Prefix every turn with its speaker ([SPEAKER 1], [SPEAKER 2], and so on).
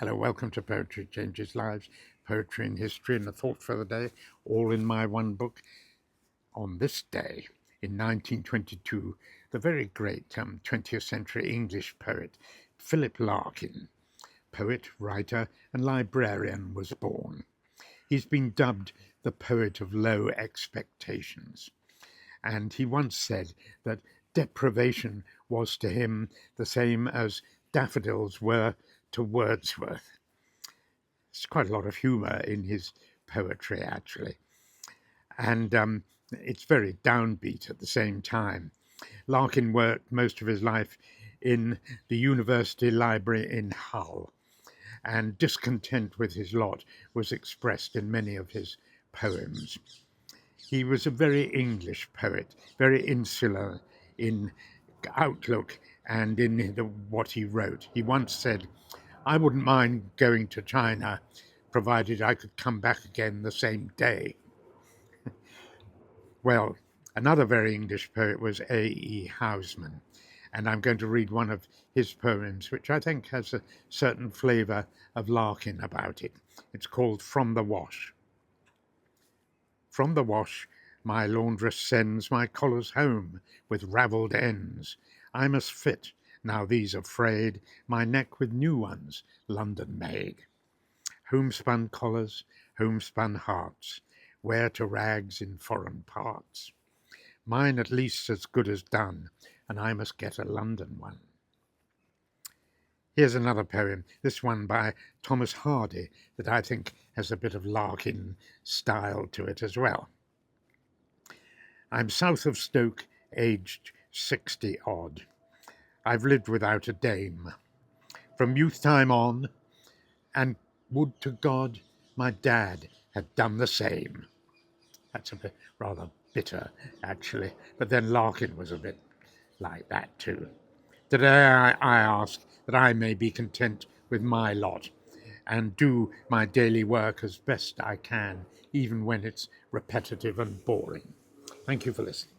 [SPEAKER 1] Hello, welcome to Poetry Changes Lives, Poetry and History and a Thought for the Day, all in my one book. On this day, in 1922, the very great 20th century English poet Philip Larkin, poet, writer and librarian, was born. He's been dubbed the poet of low expectations, and he once said that deprivation was to him the same as daffodils were to Wordsworth. There's quite a lot of humour in his poetry, actually, and it's very downbeat at the same time. Larkin worked most of his life in the university library in Hull, and discontent with his lot was expressed in many of his poems. He was a very English poet, very insular in outlook and in what he wrote. He once said, "I wouldn't mind going to China, provided I could come back again the same day." Well, another very English poet was A.E. Housman, and I'm going to read one of his poems, which I think has a certain flavour of Larkin about it. It's called From the Wash. From the wash, my laundress sends my collars home with ravelled ends. I must fit, now these are frayed, my neck with new ones, London made. Homespun collars, homespun hearts, wear to rags in foreign parts. Mine at least as good as done, and I must get a London one. Here's another poem, this one by Thomas Hardy, that I think has a bit of Larkin style to it as well. I'm south of Stoke, aged 60 odd. I've lived without a dame from youth time on, and would to God my dad had done the same. That's a bit rather bitter, actually, but then Larkin was a bit like that too. Today I ask that I may be content with my lot and do my daily work as best I can, even when it's repetitive and boring. Thank you for listening.